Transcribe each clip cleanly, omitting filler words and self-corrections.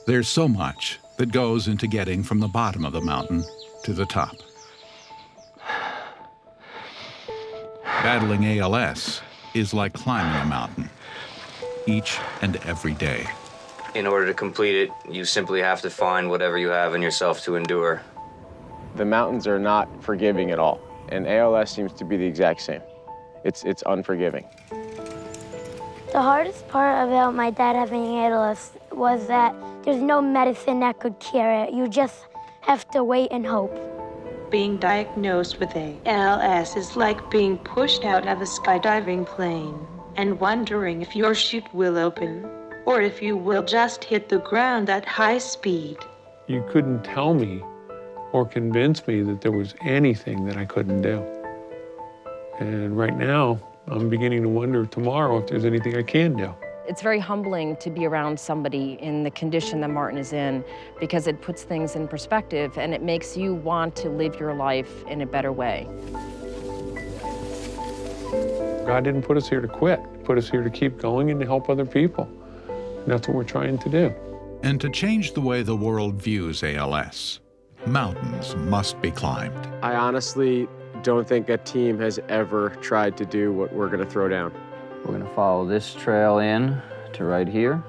There's so much that goes into getting from the bottom of the mountain to the top. Battling ALS is like climbing a mountain, each and every day. In order to complete it, you simply have to find whatever you have in yourself to endure. The mountains are not forgiving at all, and ALS seems to be the exact same. It's unforgiving. The hardest part about my dad having ALS was that there's no medicine that could cure it. You just have to wait and hope. Being diagnosed with ALS is like being pushed out of a skydiving plane and wondering if your chute will open or if you will just hit the ground at high speed. You couldn't tell me or convince me that there was anything that I couldn't do. And right now, I'm beginning to wonder tomorrow if there's anything I can do. It's very humbling to be around somebody in the condition that Martin is in because it puts things in perspective and it makes you want to live your life in a better way. God didn't put us here to quit. He put us here to keep going and to help other people. And that's what we're trying to do. And to change the way the world views ALS, mountains must be climbed. I honestly don't think a team has ever tried to do what we're going to throw down. We're going to follow this trail in to right here,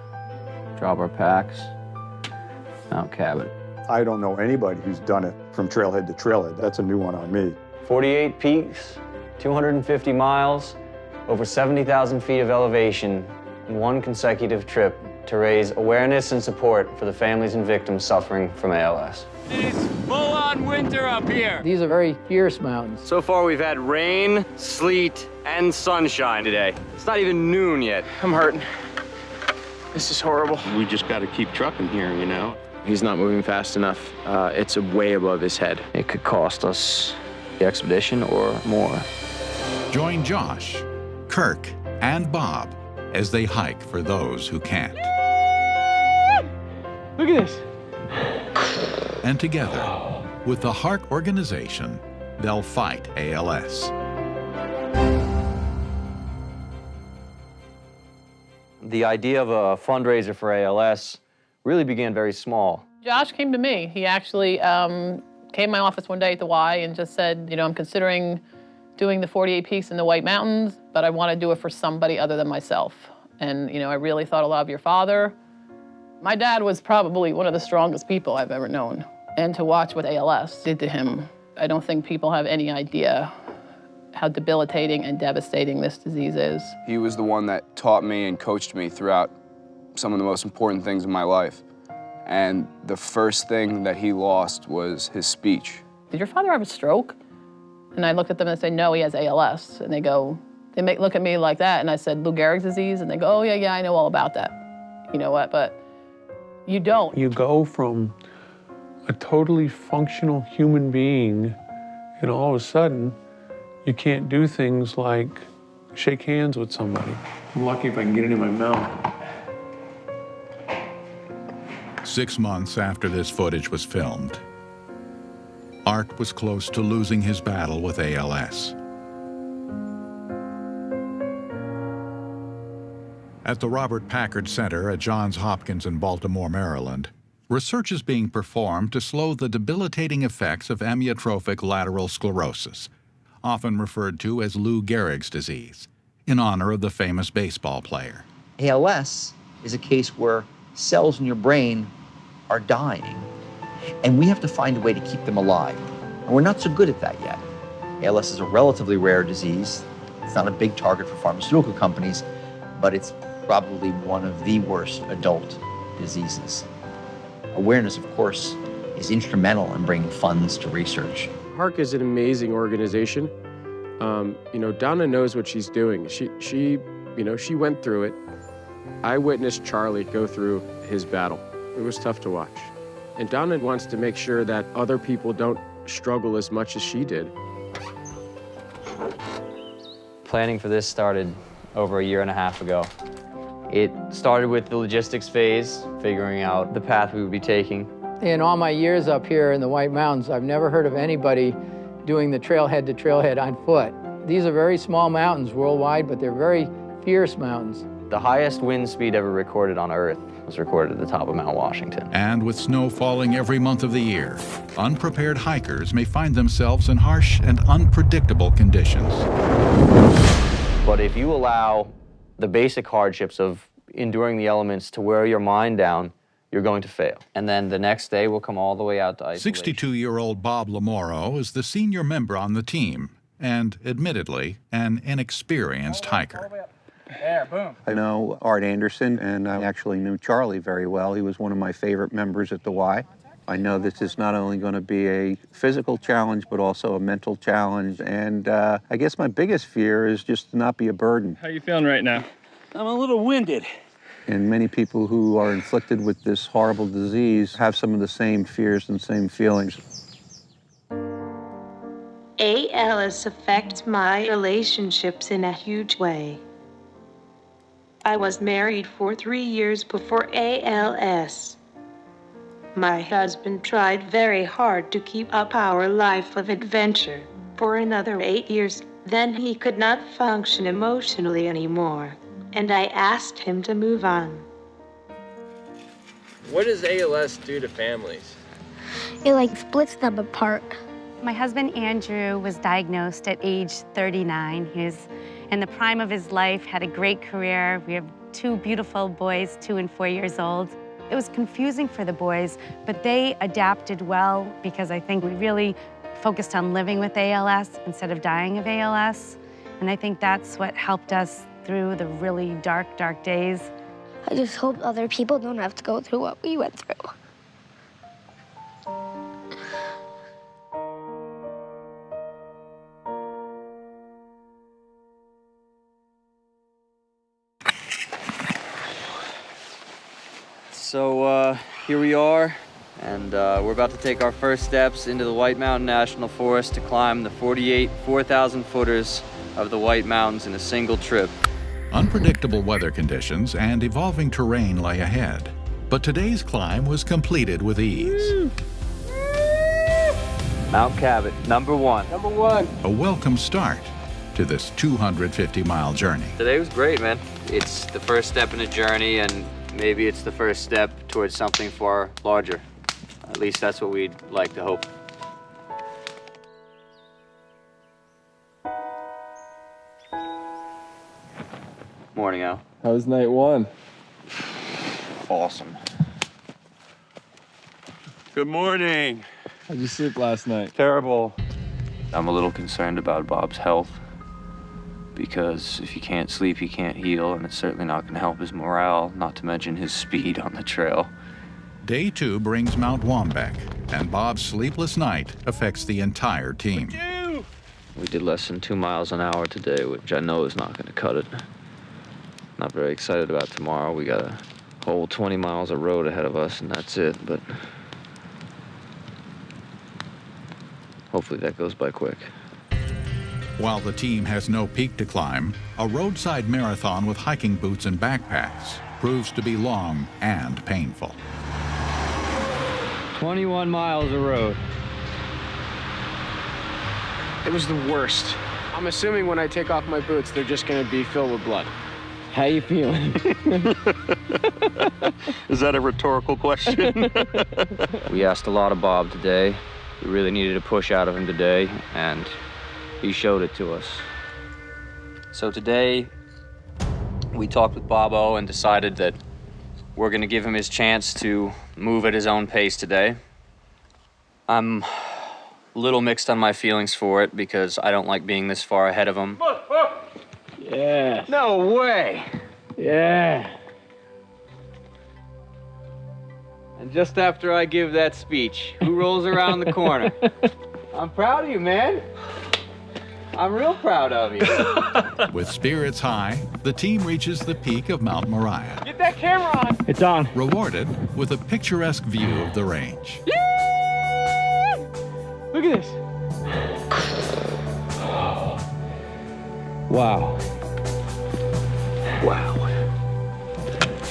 drop our packs, Mount Cabot. I don't know anybody who's done it from trailhead to trailhead. That's a new one on me. 48 peaks, 250 miles, over 70,000 feet of elevation in one consecutive trip to raise awareness and support for the families and victims suffering from ALS. It's full-on winter up here. These are very fierce mountains. So far, we've had rain, sleet, and sunshine today. It's not even noon yet. I'm hurting. This is horrible. We just got to keep trucking here, you know? He's not moving fast enough. It's way above his head. It could cost us the expedition or more. Join Josh, Kirk, and Bob as they hike for those who can't. Look at this. And together, with the HARK organization, they'll fight ALS. The idea of a fundraiser for ALS really began very small. Josh came to me. He actually came to my office one day at the Y and just said, you know, I'm considering doing the 48 peaks in the White Mountains, but I want to do it for somebody other than myself. And, you know, I really thought a lot of your father. My dad was probably one of the strongest people I've ever known. And to watch what ALS did to him, I don't think people have any idea how debilitating and devastating this disease is. He was the one that taught me and coached me throughout some of the most important things in my life. And the first thing that he lost was his speech. Did your father have a stroke? And I looked at them and I said, no, he has ALS. And they go, look at me like that. And I said, Lou Gehrig's disease? And they go, oh, yeah, I know all about that. You know what, but you don't. You go from a totally functional human being, and all of a sudden, you can't do things like shake hands with somebody. I'm lucky if I can get it in my mouth. 6 months after this footage was filmed, Art was close to losing his battle with ALS. At the Robert Packard Center at Johns Hopkins in Baltimore, Maryland, research is being performed to slow the debilitating effects of amyotrophic lateral sclerosis, often referred to as Lou Gehrig's disease, in honor of the famous baseball player. ALS is a case where cells in your brain are dying, and we have to find a way to keep them alive. And we're not so good at that yet. ALS is a relatively rare disease. It's not a big target for pharmaceutical companies, but it's probably one of the worst adult diseases. Awareness, of course, is instrumental in bringing funds to research. HARK is an amazing organization. You know, Donna knows what she's doing. She went through it. I witnessed Charlie go through his battle. It was tough to watch. And Donna wants to make sure that other people don't struggle as much as she did. Planning for this started over 1.5 years ago. It started with the logistics phase, figuring out the path we would be taking. In all my years up here in the White Mountains, I've never heard of anybody doing the trailhead to trailhead on foot. These are very small mountains worldwide, but they're very fierce mountains. The highest wind speed ever recorded on Earth was recorded at the top of Mount Washington. And with snow falling every month of the year, unprepared hikers may find themselves in harsh and unpredictable conditions. But if you allow the basic hardships of enduring the elements to wear your mind down, you're going to fail. And then the next day we'll come all the way out to isolation. 62-year-old Bob Lamoro is the senior member on the team and, admittedly, an inexperienced hiker. There, boom. I know Art Anderson, and I actually knew Charlie very well. He was one of my favorite members at the Y. I know this is not only going to be a physical challenge, but also a mental challenge. And I guess my biggest fear is just to not be a burden. How you feeling right now? I'm a little winded. And many people who are inflicted with this horrible disease have some of the same fears and same feelings. ALS affects my relationships in a huge way. I was married for 3 years before ALS. My husband tried very hard to keep up our life of adventure for another 8 years. Then he could not function emotionally anymore, and I asked him to move on. What does ALS do to families? It splits them apart. My husband Andrew was diagnosed at age 39. He was in the prime of his life, had a great career. We have 2 beautiful boys, 2 and 4 years old. It was confusing for the boys, but they adapted well because I think we really focused on living with ALS instead of dying of ALS. And I think that's what helped us through the really dark, dark days. I just hope other people don't have to go through what we went through. So here we are, and we're about to take our first steps into the White Mountain National Forest to climb the 48 4,000 footers of the White Mountains in a single trip. Unpredictable weather conditions and evolving terrain lay ahead, but today's climb was completed with ease. Mount Cabot, number 1. Number 1. A welcome start to this 250-mile journey. Today was great, man. It's the first step in a journey, and maybe it's the first step towards something far larger. At least that's what we'd like to hope. Morning, Al. How was night 1? Awesome. Good morning. How'd you sleep last night? Terrible. I'm a little concerned about Bob's health, because if he can't sleep, he can't heal, and it's certainly not going to help his morale, not to mention his speed on the trail. Day 2 brings Mount Wombeck, and Bob's sleepless night affects the entire team. We did less than 2 miles an hour today, which I know is not going to cut it. Not very excited about tomorrow. We got a whole 20 miles of road ahead of us, and that's it, but hopefully that goes by quick. While the team has no peak to climb, a roadside marathon with hiking boots and backpacks proves to be long and painful. 21 miles of road. It was the worst. I'm assuming when I take off my boots, they're just gonna be filled with blood. How you feeling? Is that a rhetorical question? We asked a lot of Bob today. We really needed a push out of him today, and he showed it to us. So today, we talked with Bobo and decided that we're gonna give him his chance to move at his own pace today. I'm a little mixed on my feelings for it because I don't like being this far ahead of him. Yeah. No way! Yeah. And just after I give that speech, who rolls around the corner? I'm proud of you, man. I'm real proud of you. With spirits high, the team reaches the peak of Mount Moriah, Get that camera on. It's on. rewarded with a picturesque view of the range. Look at this. Wow. Wow.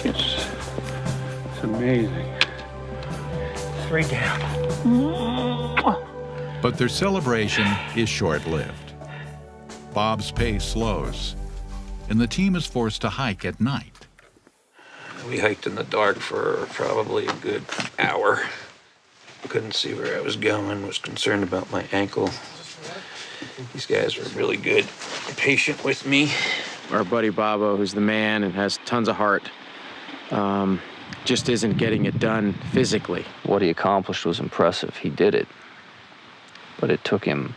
It's amazing. 3 down. But their celebration is short-lived. Bob's pace slows, and the team is forced to hike at night. We hiked in the dark for probably a good hour. Couldn't see where I was going, was concerned about my ankle. These guys were really good, patient with me. Our buddy Bobo, who's the man and has tons of heart, just isn't getting it done physically. What he accomplished was impressive. He did it. But it took him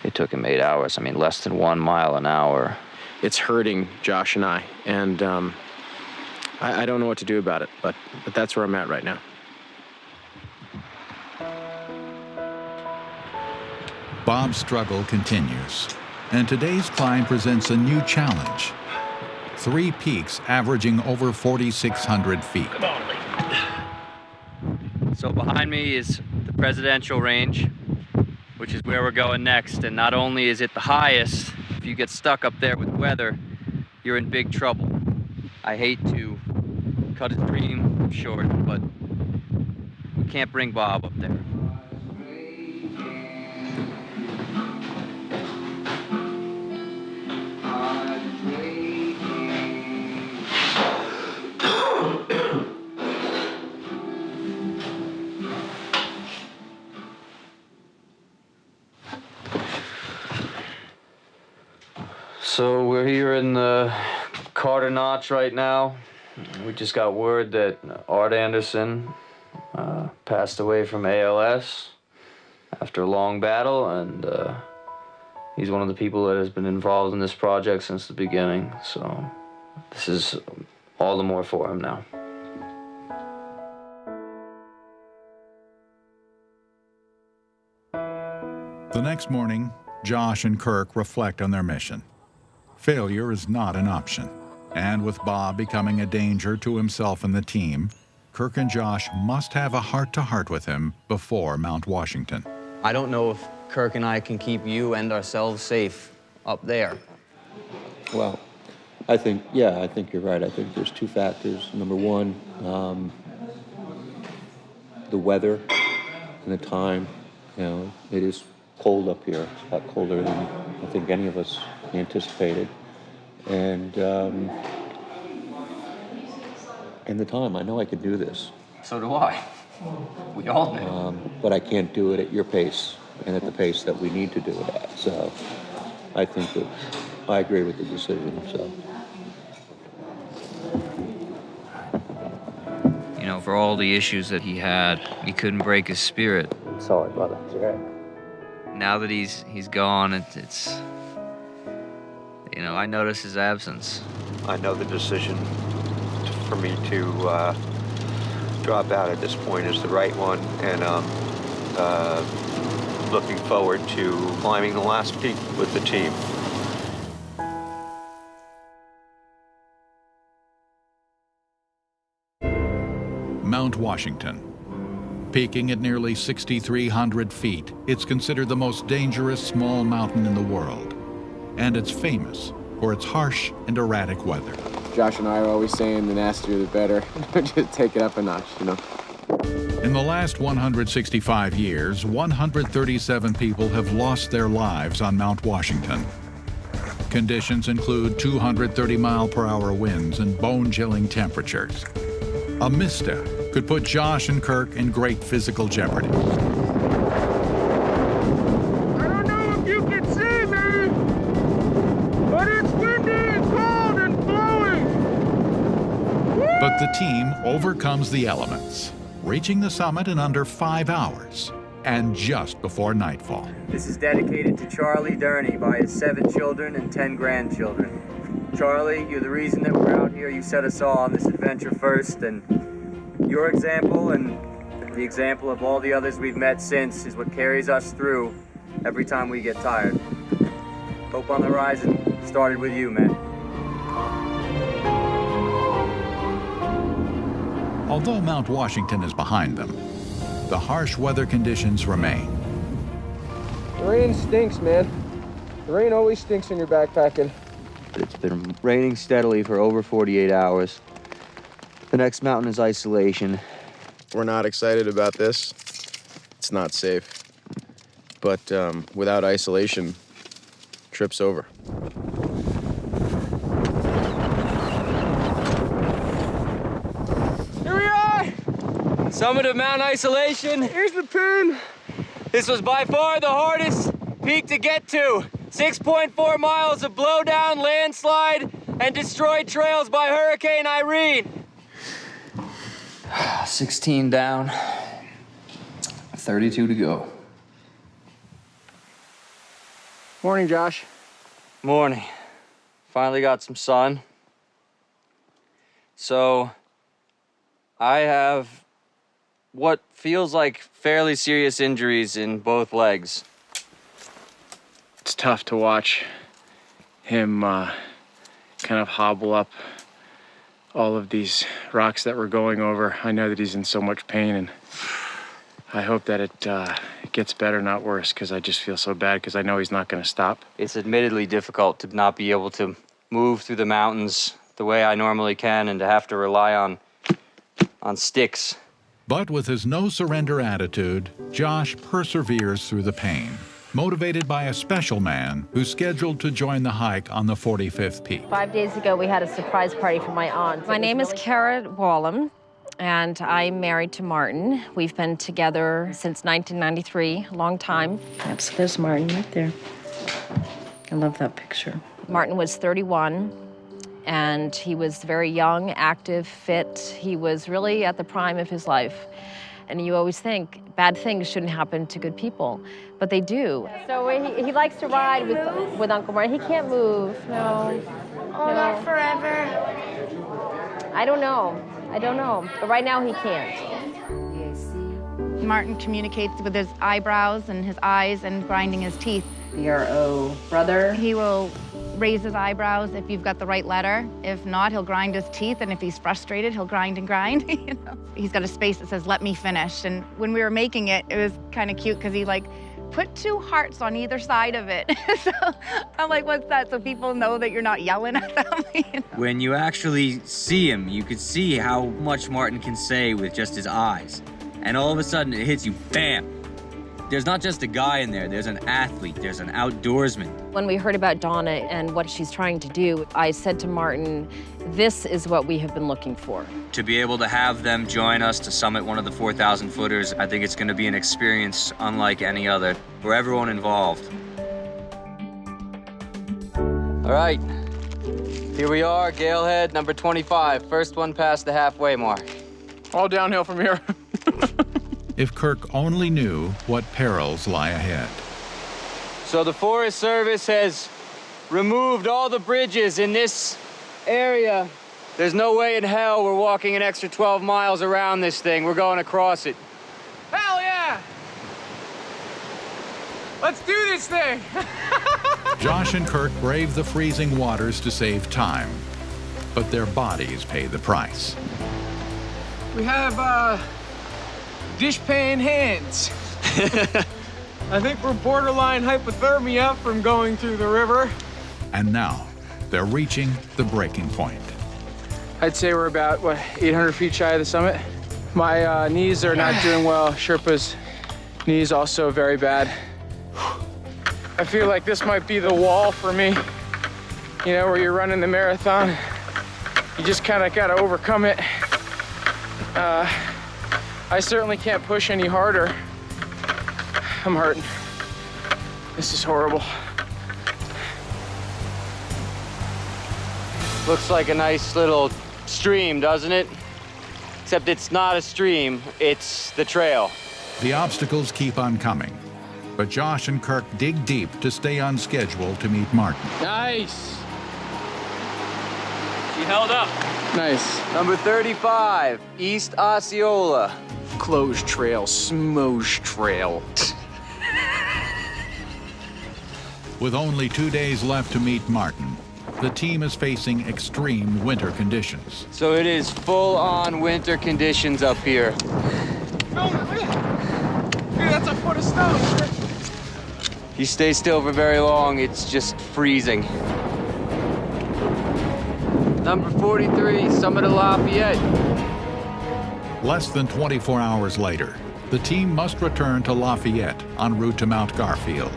8 hours. I mean, less than 1 mile an hour. It's hurting Josh and I, and I don't know what to do about it, but that's where I'm at right now. Bob's struggle continues, and today's climb presents a new challenge. 3 peaks averaging over 4,600 feet. Come on, Lee. So behind me is the Presidential Range, which is where we're going next. And not only is it the highest, if you get stuck up there with weather, you're in big trouble. I hate to cut his dream short, but we can't bring Bob up there. So we're here in the Carter Notch right now. We just got word that Art Anderson passed away from ALS after a long battle, and he's one of the people that has been involved in this project since the beginning. So this is all the more for him now. The next morning, Josh and Kirk reflect on their mission. Failure is not an option, and with Bob becoming a danger to himself and the team, Kirk and Josh must have a heart-to-heart with him before Mount Washington. I don't know if Kirk and I can keep you and ourselves safe up there. Well, I think you're right. I think there's 2 factors. Number one, the weather and the time. You know, it is cold up here. It's a lot colder than I think any of us anticipated. And the time. I know I could do this. So do I. We all do. But I can't do it at your pace and at the pace that we need to do it at. So I think that I agree with the decision. So. You know, for all the issues that he had, he couldn't break his spirit. Sorry, brother. It's okay. Now that he's gone, it's you know, I notice his absence. I know the decision for me to drop out at this point is the right one, and looking forward to climbing the last peak with the team. Mount Washington. Peaking at nearly 6,300 feet, it's considered the most dangerous small mountain in the world. And it's famous for its harsh and erratic weather. Josh and I are always saying the nastier the better. Just take it up a notch, you know. In the last 165 years, 137 people have lost their lives on Mount Washington. Conditions include 230-mile-per-hour winds and bone-chilling temperatures. A misstep could put Josh and Kirk in great physical jeopardy. I don't know if you can see me, but it's windy and cold and blowing. But the team overcomes the elements, reaching the summit in under 5 hours and just before nightfall. This is dedicated to Charlie Durney by his 7 children and 10 grandchildren. Charlie, you're the reason that we're out here. You set us all on this adventure first, and your example and the example of all the others we've met since is what carries us through every time we get tired. Hope on the Horizon started with you, man. Although Mount Washington is behind them, the harsh weather conditions remain. The rain stinks, man. The rain always stinks when you're backpacking. It's been raining steadily for over 48 hours. The next mountain is isolation. We're not excited about this. It's not safe. But without isolation, trip's over. Summit of Mount Isolation. Here's the pin. This was by far the hardest peak to get to. 6.4 miles of blowdown, landslide, and destroyed trails by Hurricane Irene. 16 down, 32 to go. Morning, Josh. Morning. Finally got some sun. So, I have what feels like fairly serious injuries in both legs. It's tough to watch him kind of hobble up all of these rocks that we're going over. I know that he's in so much pain, and I hope that it gets better, not worse, because I just feel so bad because I know he's not going to stop. It's admittedly difficult to not be able to move through the mountains the way I normally can and to have to rely on sticks. But with his no-surrender attitude, Josh perseveres through the pain, motivated by a special man who's scheduled to join the hike on the 45th peak. 5 days ago, we had a surprise party for my aunt. My name is Kara Wallum, and I'm married to Martin. We've been together since 1993, a long time. That's there's Martin right there. I love that picture. Martin was 31, and he was very young, active, fit. He was really at the prime of his life. And you always think bad things shouldn't happen to good people, but they do. So he likes to ride with Uncle Martin. He can't move, no. Oh, not forever. I don't know, but right now he can't. Martin communicates with his eyebrows and his eyes and grinding his teeth. BRO, brother. He will raise his eyebrows if you've got the right letter. If not, he'll grind his teeth, and if he's frustrated, he'll grind and grind. You know? He's got a space that says, "Let me finish." And when we were making it, it was kind of cute because he put 2 hearts on either side of it. So I'm like, what's that? So people know that you're not yelling at them. You know? When you actually see him, you could see how much Martin can say with just his eyes. And all of a sudden it hits you, bam. There's not just a guy in there, there's an athlete, there's an outdoorsman. When we heard about Donna and what she's trying to do, I said to Martin, this is what we have been looking for. To be able to have them join us to summit one of the 4,000 footers, I think it's going to be an experience unlike any other for everyone involved. All right, here we are, Galehead, number 25, first one past the halfway mark. All downhill from here. If Kirk only knew what perils lie ahead. So the Forest Service has removed all the bridges in this area. There's no way in hell we're walking an extra 12 miles around this thing. We're going across it. Hell yeah! Let's do this thing! Josh and Kirk brave the freezing waters to save time, but their bodies pay the price. We have, dish-pan hands. I think we're borderline hypothermia from going through the river. And now, they're reaching the breaking point. I'd say we're about, 800 feet shy of the summit. My knees are not doing well. Sherpa's knees also very bad. I feel like this might be the wall for me. You know, where you're running the marathon, you just kind of got to overcome it. I certainly can't push any harder. I'm hurting. This is horrible. Looks like a nice little stream, doesn't it? Except it's not a stream, it's the trail. The obstacles keep on coming, but Josh and Kirk dig deep to stay on schedule to meet Martin. Nice. She held up. Nice. Number 35, East Osceola. Closed trail, smoosh trail. With only 2 days left to meet Martin, the team is facing extreme winter conditions. So it is full-on winter conditions up here. Hey, that's a foot of snow. If you stay still for very long, it's just freezing. Number 43, Summit of Lafayette. Less than 24 hours later, the team must return to Lafayette en route to Mount Garfield.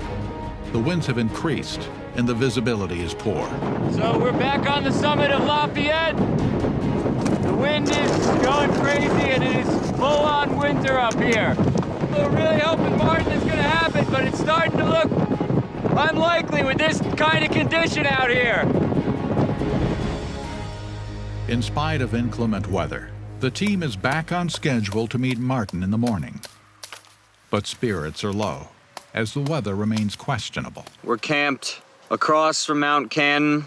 The winds have increased and the visibility is poor. So we're back on the summit of Lafayette. The wind is going crazy and it is full-on winter up here. We're really hoping Martin is going to happen, but it's starting to look unlikely with this kind of condition out here. In spite of inclement weather, the team is back on schedule to meet Martin in the morning. But spirits are low, as the weather remains questionable. We're camped across from Mount Cannon.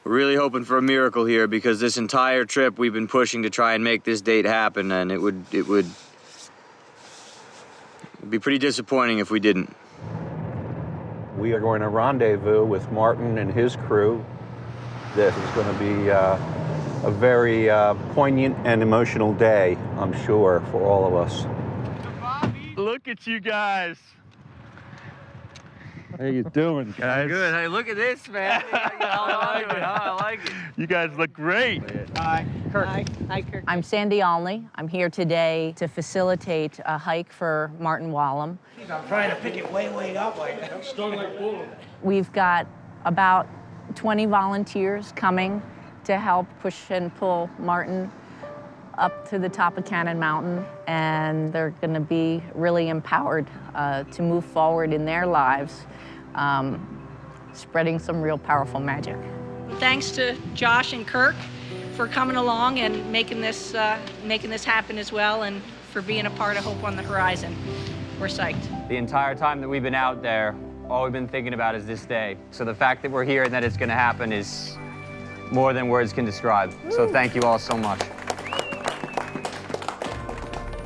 We're really hoping for a miracle here because this entire trip we've been pushing to try and make this date happen, and it would be pretty disappointing if we didn't. We are going to rendezvous with Martin and his crew. This is going to be a very poignant and emotional day, I'm sure, for all of us. Look at you guys. How you doing, guys? Good. Hey, look at this, man. I like it. You guys look great. Hi, Kirk. Hi, Kirk. I'm Sandy Olney. I'm here today to facilitate a hike for Martin Wallum. I'm trying to pick it way up like that. I'm stung like bull. We've got about 20 volunteers coming to help push and pull Martin up to the top of Cannon Mountain, and they're going to be really empowered to move forward in their lives, spreading some real powerful magic. Thanks to Josh and Kirk for coming along and making this happen as well, and for being a part of Hope on the Horizon. We're psyched. The entire time that we've been out there, all we've been thinking about is this day. So the fact that we're here and that it's going to happen is more than words can describe. So thank you all so much.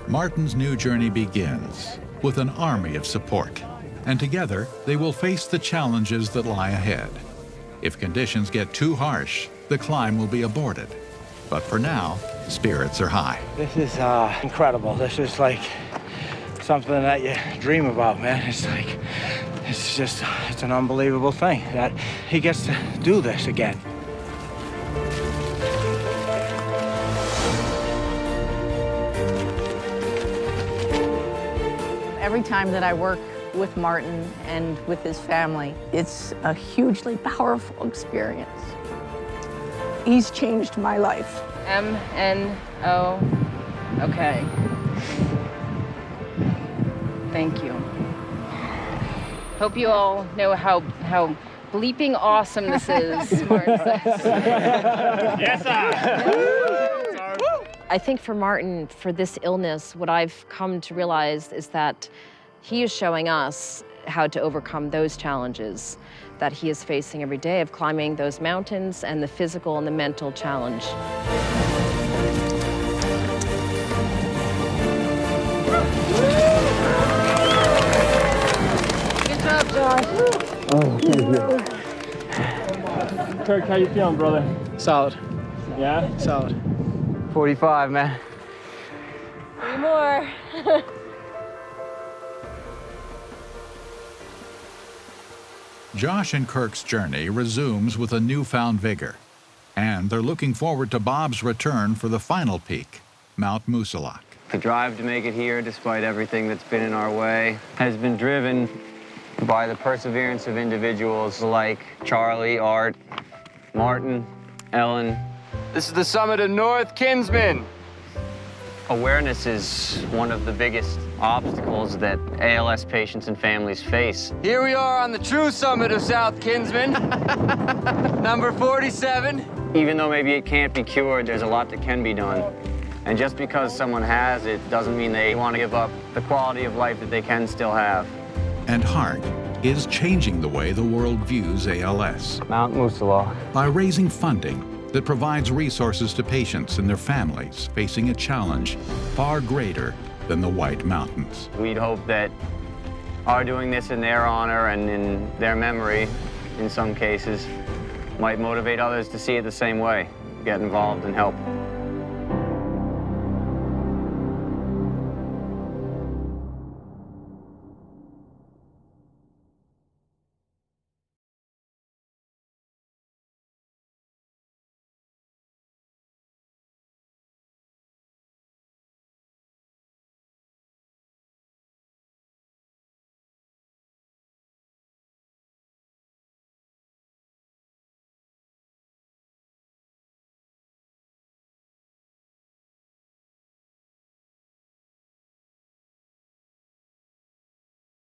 Martin's new journey begins with an army of support, and together they will face the challenges that lie ahead. If conditions get too harsh, the climb will be aborted. But for now, spirits are high. This is incredible. This is like something that you dream about, man. It's an unbelievable thing that he gets to do this again. Every time that I work with Martin and with his family, it's a hugely powerful experience. He's changed my life. M-N-O. Okay. Thank you. Hope you all know how bleeping awesome this is, Martin says. Yes, sir. I think for Martin, for this illness, what I've come to realize is that he is showing us how to overcome those challenges that he is facing every day of climbing those mountains and the physical and the mental challenge. Good job, Josh. Oh, thank you. Kirk, how you feeling, brother? Solid. Yeah? Solid. 45, man. 3 more. Josh and Kirk's journey resumes with a newfound vigor, and they're looking forward to Bob's return for the final peak, Mount Moosilauke. The drive to make it here, despite everything that's been in our way, has been driven by the perseverance of individuals like Charlie, Art, Martin, Ellen. This is the summit of North Kinsman. Awareness is one of the biggest obstacles that ALS patients and families face. Here we are on the true summit of South Kinsman, number 47. Even though maybe it can't be cured, there's a lot that can be done. And just because someone has it doesn't mean they want to give up the quality of life that they can still have. And HARK is changing the way the world views ALS. Mount Moosilauke. By raising funding that provides resources to patients and their families facing a challenge far greater than the White Mountains. We'd hope that our doing this in their honor and in their memory, in some cases, might motivate others to see it the same way, get involved and help.